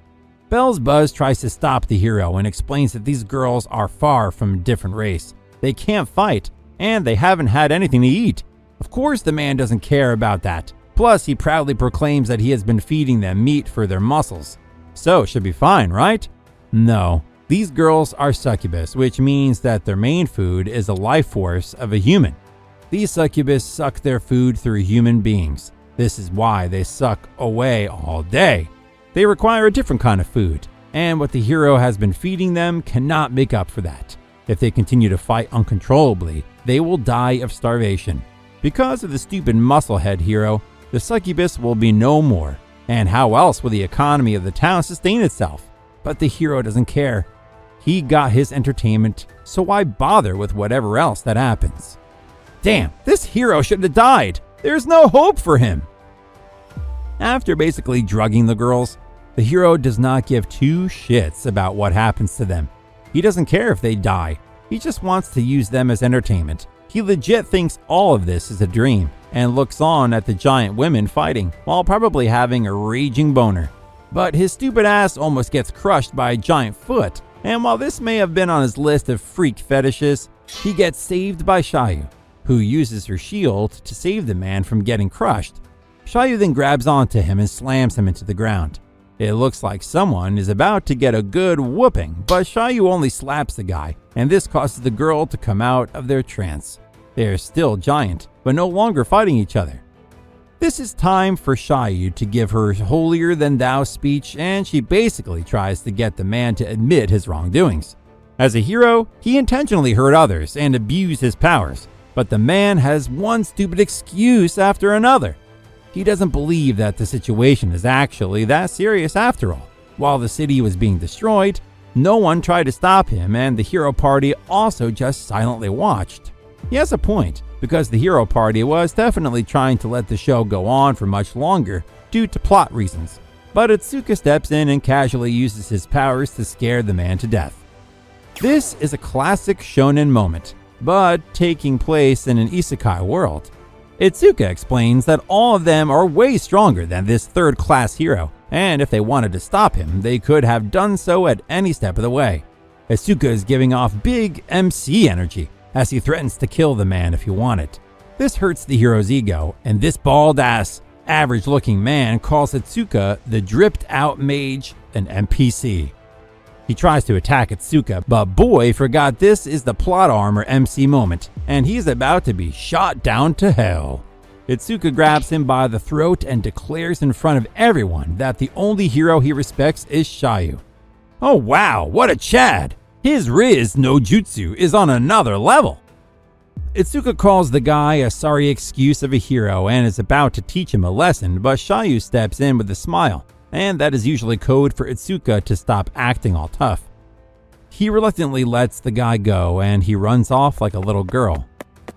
Bell's tries to stop the hero and explains that these girls are far from a different race. They can't fight, and they haven't had anything to eat. Of course the man doesn't care about that. Plus, he proudly proclaims that he has been feeding them meat for their muscles. So, it should be fine, right? No. These girls are succubus, which means that their main food is the life force of a human. These succubus suck their food through human beings. This is why they suck away all day. They require a different kind of food, and what the hero has been feeding them cannot make up for that. If they continue to fight uncontrollably, they will die of starvation. Because of the stupid musclehead hero, the succubus will be no more, and how else will the economy of the town sustain itself? But the hero doesn't care. He got his entertainment, so why bother with whatever else that happens? Damn, this hero should have died. There's no hope for him. After basically drugging the girls, the hero does not give two shits about what happens to them. He doesn't care if they die. He just wants to use them as entertainment. He legit thinks all of this is a dream and looks on at the giant women fighting while probably having a raging boner. But his stupid ass almost gets crushed by a giant foot, and while this may have been on his list of freak fetishes, he gets saved by Shayu, who uses her shield to save the man from getting crushed. Shayu then grabs onto him and slams him into the ground. It looks like someone is about to get a good whooping, but Shayu only slaps the guy, and this causes the girl to come out of their trance. They are still giant, but no longer fighting each other. This is time for Shayu to give her holier-than-thou speech, and she basically tries to get the man to admit his wrongdoings. As a hero, he intentionally hurt others and abused his powers, but the man has one stupid excuse after another. He doesn't believe that the situation is actually that serious after all. While the city was being destroyed, no one tried to stop him, and the hero party also just silently watched. He has a point, because the hero party was definitely trying to let the show go on for much longer due to plot reasons. But Itsuka steps in and casually uses his powers to scare the man to death. This is a classic shonen moment, but taking place in an isekai world. Itsuka explains that all of them are way stronger than this third-class hero, and if they wanted to stop him, they could have done so at any step of the way. Itsuka is giving off big MC energy, as he threatens to kill the man if he wanted. This hurts the hero's ego, and this bald-ass, average-looking man calls Itsuka the dripped-out mage, an NPC. He tries to attack Itsuka, but boy forgot this is the plot armor MC moment, and he's about to be shot down to hell. Itsuka grabs him by the throat and declares in front of everyone that the only hero he respects is Shayu. Oh wow, what a Chad! His Riz no Jutsu is on another level! Itsuka calls the guy a sorry excuse of a hero and is about to teach him a lesson, but Shayu steps in with a smile, and that is usually code for Itsuka to stop acting all tough. He reluctantly lets the guy go, and he runs off like a little girl.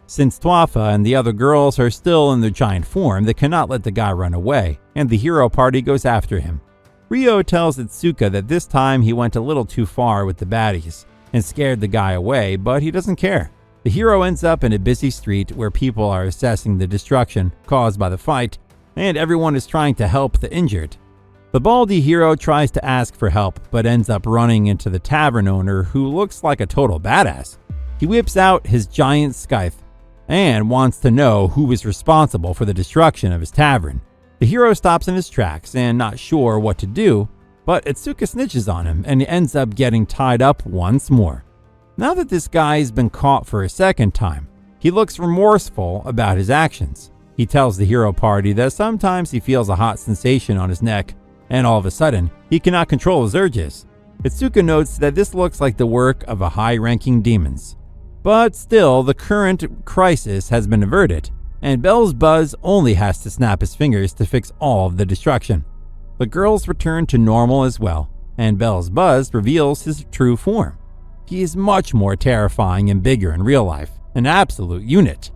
Since Tuafa and the other girls are still in their giant form, they cannot let the guy run away, and the hero party goes after him. Ryo tells Itsuka that this time he went a little too far with the baddies and scared the guy away, but he doesn't care. The hero ends up in a busy street where people are assessing the destruction caused by the fight, and everyone is trying to help the injured. The baldy hero tries to ask for help, but ends up running into the tavern owner, who looks like a total badass. He whips out his giant scythe and wants to know who is responsible for the destruction of his tavern. The hero stops in his tracks and not sure what to do, but Itsuka snitches on him and he ends up getting tied up once more. Now that this guy has been caught for a second time, he looks remorseful about his actions. He tells the hero party that sometimes he feels a hot sensation on his neck, and all of a sudden, he cannot control his urges. Itsuka notes that this looks like the work of a high-ranking demons. But still, the current crisis has been averted, and Bell's Buzz only has to snap his fingers to fix all of the destruction. The girls return to normal as well, and Bell's Buzz reveals his true form. He is much more terrifying and bigger in real life, an absolute unit.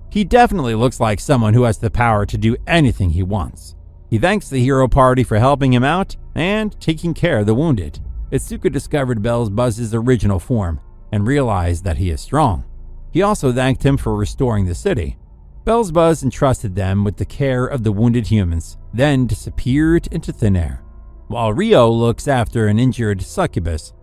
He definitely looks like someone who has the power to do anything he wants. He thanks the hero party for helping him out and taking care of the wounded. Itsuka discovered Bell's Buzz's original form and realized that he is strong. He also thanked him for restoring the city. Bell's Buzz entrusted them with the care of the wounded humans, then disappeared into thin air. While Rio looks after an injured succubus,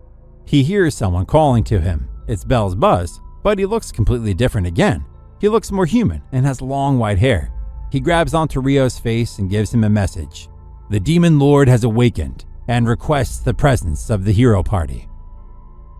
he hears someone calling to him. It's Bell's Buzz, but he looks completely different again. He looks more human and has long white hair. He grabs onto Rio's face and gives him a message. The Demon Lord has awakened and requests the presence of the hero party.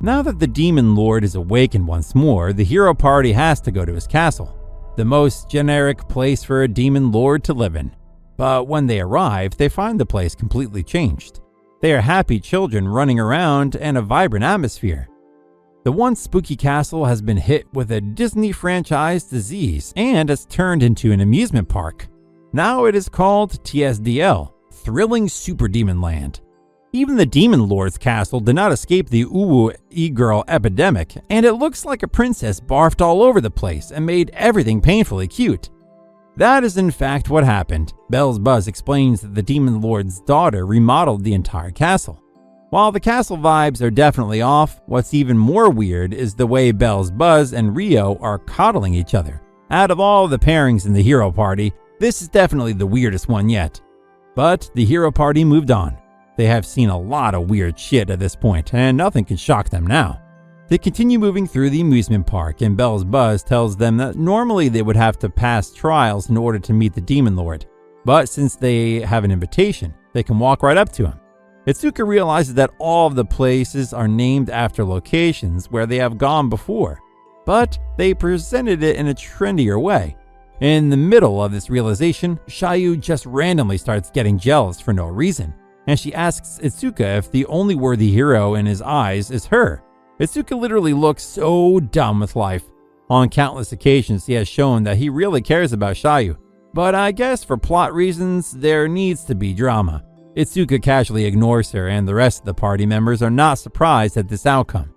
Now that the Demon Lord is awakened once more, the hero party has to go to his castle, the most generic place for a Demon Lord to live in. But when they arrive, they find the place completely changed. They are happy children running around and a vibrant atmosphere. The once spooky castle has been hit with a Disney franchise disease and has turned into an amusement park. Now it is called TSDL, Thrilling Super Demon Land. Even the Demon Lord's castle did not escape the uwu e-girl epidemic, and it looks like a princess barfed all over the place and made everything painfully cute. That is in fact what happened. Bell's Buzz explains that the Demon Lord's daughter remodeled the entire castle. While the castle vibes are definitely off, what's even more weird is the way Bell's Buzz and Rio are coddling each other. Out of all the pairings in the hero party, this is definitely the weirdest one yet. But the hero party moved on. They have seen a lot of weird shit at this point, and nothing can shock them now. They continue moving through the amusement park, and Bell's Buzz tells them that normally they would have to pass trials in order to meet the Demon Lord, but since they have an invitation, they can walk right up to him. Itsuka realizes that all of the places are named after locations where they have gone before, but they presented it in a trendier way. In the middle of this realization, Shayu just randomly starts getting jealous for no reason, and she asks Itsuka if the only worthy hero in his eyes is her. Itsuka literally looks so dumb with life. On countless occasions, he has shown that he really cares about Shayu, but I guess for plot reasons, there needs to be drama. Itsuka casually ignores her, and the rest of the party members are not surprised at this outcome.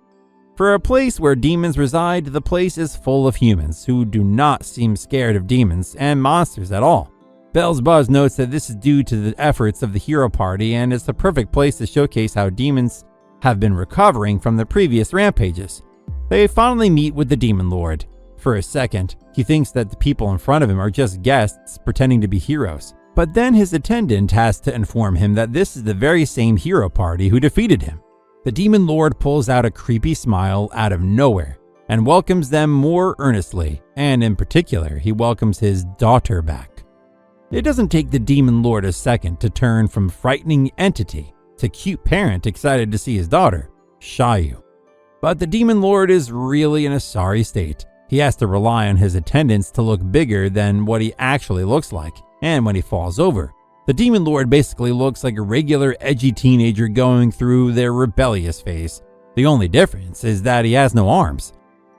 For a place where demons reside, the place is full of humans who do not seem scared of demons and monsters at all. Bell's Buzz notes that this is due to the efforts of the hero party, and it's the perfect place to showcase how demons have been recovering from the previous rampages. They finally meet with the Demon Lord. For a second, he thinks that the people in front of him are just guests pretending to be heroes. But then his attendant has to inform him that this is the very same hero party who defeated him. The Demon Lord pulls out a creepy smile out of nowhere and welcomes them more earnestly, and in particular, he welcomes his daughter back. It doesn't take the Demon Lord a second to turn from frightening entity to cute parent excited to see his daughter, Shayu. But the Demon Lord is really in a sorry state. He has to rely on his attendants to look bigger than what he actually looks like, and when he falls over, the Demon Lord basically looks like a regular edgy teenager going through their rebellious phase. The only difference is that he has no arms.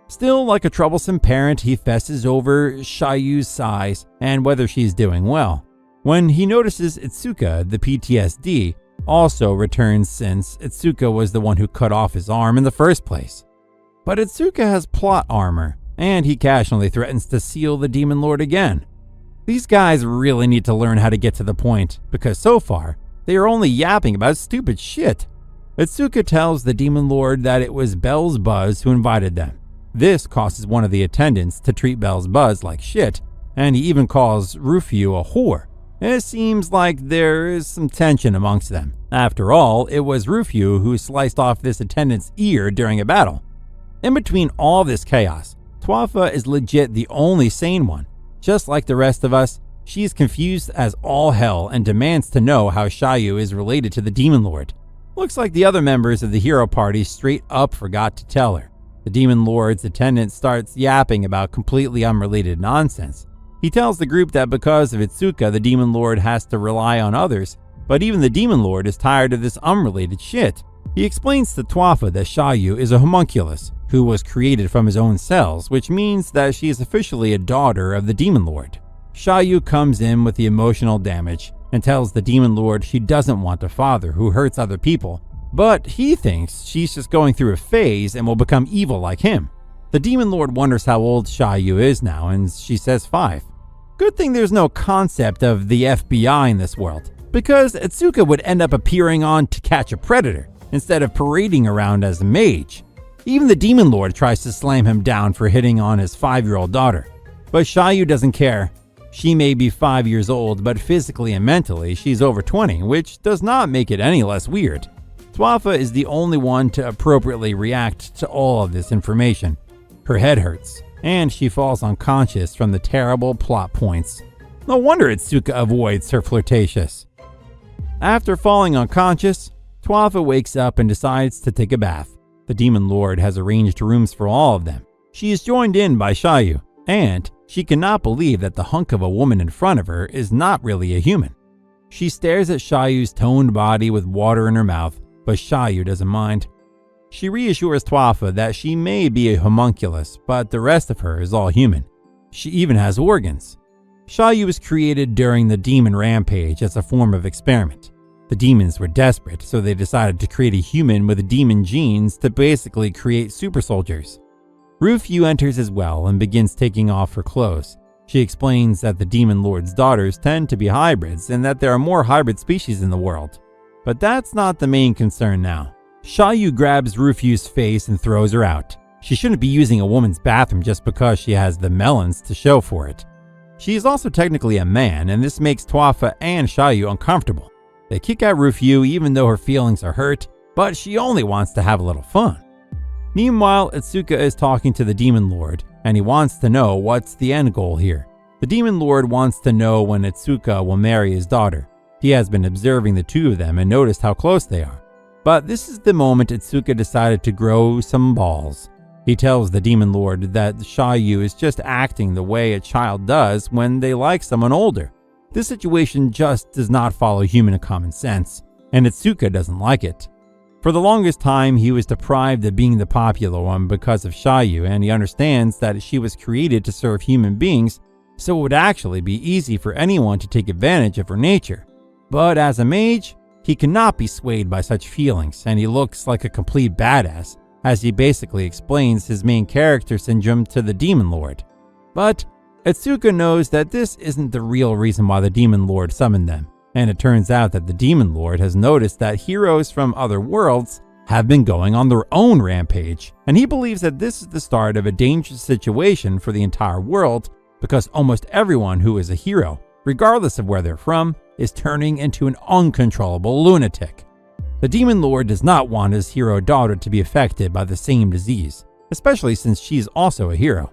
Still, like a troublesome parent, he fesses over Shayu's size and whether she's doing well. When he notices Itsuka, the PTSD also returns since Itsuka was the one who cut off his arm in the first place. But Itsuka has plot armor, and he casually threatens to seal the Demon Lord again. These guys really need to learn how to get to the point, because so far, they are only yapping about stupid shit. Itsuka tells the Demon Lord that it was Bell's Buzz who invited them. This causes one of the attendants to treat Bell's Buzz like shit, and he even calls Rufio a whore. It seems like there is some tension amongst them. After all, it was Rufio who sliced off this attendant's ear during a battle. In between all this chaos, Twafa is legit the only sane one. Just like the rest of us, she is confused as all hell and demands to know how Shayu is related to the Demon Lord. Looks like the other members of the hero party straight up forgot to tell her. The Demon Lord's attendant starts yapping about completely unrelated nonsense. He tells the group that because of Itsuka, the Demon Lord has to rely on others, but even the Demon Lord is tired of this unrelated shit. He explains to Twafa that Shayu is a homunculus, who was created from his own cells, which means that she is officially a daughter of the Demon Lord. Xiaoyu comes in with the emotional damage and tells the Demon Lord she doesn't want a father who hurts other people, but he thinks she's just going through a phase and will become evil like him. The Demon Lord wonders how old Xiaoyu is now, and she says 5. Good thing there's no concept of the FBI in this world, because Etsuka would end up appearing on To Catch a Predator instead of parading around as a mage. Even the Demon Lord tries to slam him down for hitting on his 5-year-old daughter. But Xiaoyu doesn't care. She may be 5 years old, but physically and mentally she's over 20, which does not make it any less weird. Tuafa is the only one to appropriately react to all of this information. Her head hurts, and she falls unconscious from the terrible plot points. No wonder Etsuka avoids her flirtatious. After falling unconscious, Tuafa wakes up and decides to take a bath. The Demon Lord has arranged rooms for all of them. She is joined in by Xiaoyu, and she cannot believe that the hunk of a woman in front of her is not really a human. She stares at Xiaoyu's toned body with water in her mouth, but Xiaoyu doesn't mind. She reassures Tuafa that she may be a homunculus, but the rest of her is all human. She even has organs. Xiaoyu was created during the demon rampage as a form of experiment. The demons were desperate, so they decided to create a human with demon genes to basically create super soldiers. Rufyu enters as well and begins taking off her clothes. She explains that the Demon Lord's daughters tend to be hybrids and that there are more hybrid species in the world. But that's not the main concern now. Xiaoyu grabs Rufyu's face and throws her out. She shouldn't be using a woman's bathroom just because she has the melons to show for it. She is also technically a man, and this makes Tuafa and Xiaoyu uncomfortable. They kick out Rufyu even though her feelings are hurt, but she only wants to have a little fun. Meanwhile, Etsuka is talking to the Demon Lord, and he wants to know what's the end goal here. The Demon Lord wants to know when Etsuka will marry his daughter. He has been observing the two of them and noticed how close they are. But this is the moment Etsuka decided to grow some balls. He tells the Demon Lord that Xiaoyu is just acting the way a child does when they like someone older. This situation just does not follow human common sense, and Etsuka doesn't like it. For the longest time, he was deprived of being the popular one because of Xiaoyu, and he understands that she was created to serve human beings, so it would actually be easy for anyone to take advantage of her nature. But as a mage, he cannot be swayed by such feelings, and he looks like a complete badass, as he basically explains his main character syndrome to the Demon Lord. But Etsuka knows that this isn't the real reason why the Demon Lord summoned them. And it turns out that the Demon Lord has noticed that heroes from other worlds have been going on their own rampage, and he believes that this is the start of a dangerous situation for the entire world because almost everyone who is a hero, regardless of where they're from, is turning into an uncontrollable lunatic. The Demon Lord does not want his hero daughter to be affected by the same disease, especially since she's also a hero.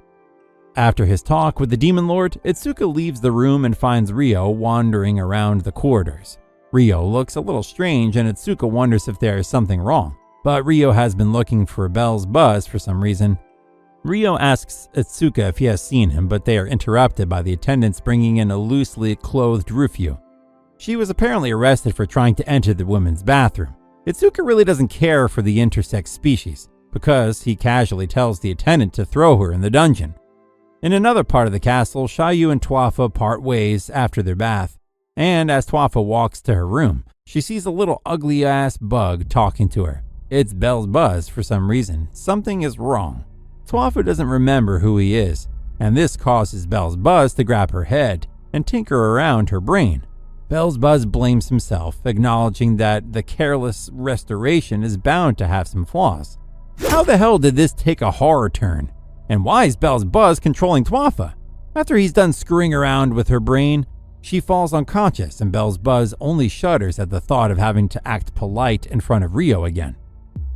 After his talk with the Demon Lord, Etsuka leaves the room and finds Ryo wandering around the corridors. Ryo looks a little strange and Etsuka wonders if there is something wrong, but Ryo has been looking for Bell's buzz for some reason. Ryo asks Etsuka if he has seen him, but they are interrupted by the attendants bringing in a loosely clothed Rufyu. She was apparently arrested for trying to enter the women's bathroom. Etsuka really doesn't care for the intersex species, because he casually tells the attendant to throw her in the dungeon. In another part of the castle, Xiaoyu and Tuafa part ways after their bath, and as Tuafa walks to her room, she sees a little ugly-ass bug talking to her. It's Bell's buzz for some reason. Something is wrong. Tuafa doesn't remember who he is, and this causes Bell's buzz to grab her head and tinker around her brain. Bell's buzz blames himself, acknowledging that the careless restoration is bound to have some flaws. How the hell did this take a horror turn? And why is Bell's buzz controlling Tuafa? After he's done screwing around with her brain, she falls unconscious and Bell's buzz only shudders at the thought of having to act polite in front of Ryo again.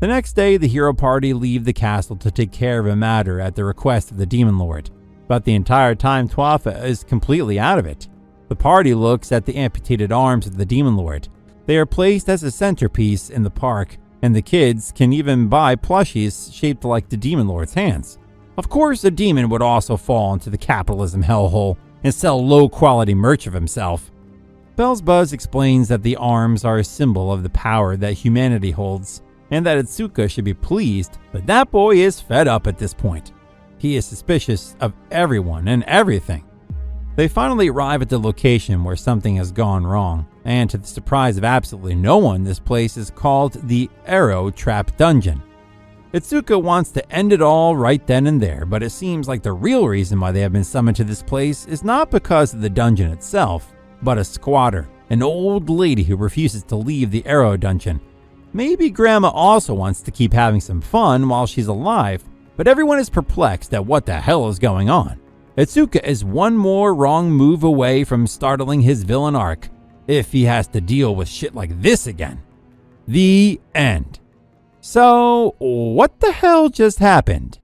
The next day, the hero party leave the castle to take care of a matter at the request of the Demon Lord, but the entire time Tuafa is completely out of it. The party looks at the amputated arms of the Demon Lord. They are placed as a centerpiece in the park, and the kids can even buy plushies shaped like the Demon Lord's hands. Of course, a demon would also fall into the capitalism hellhole and sell low-quality merch of himself. Bell's buzz explains that the arms are a symbol of the power that humanity holds, and that Itsuka should be pleased, but that boy is fed up at this point. He is suspicious of everyone and everything. They finally arrive at the location where something has gone wrong, and to the surprise of absolutely no one, this place is called the Arrow Trap Dungeon. Itsuka wants to end it all right then and there, but it seems like the real reason why they have been summoned to this place is not because of the dungeon itself, but a squatter, an old lady who refuses to leave the Arrow Dungeon. Maybe Grandma also wants to keep having some fun while she's alive, but everyone is perplexed at what the hell is going on. Itsuka is one more wrong move away from startling his villain arc, if he has to deal with shit like this again. The end. So, what the hell just happened?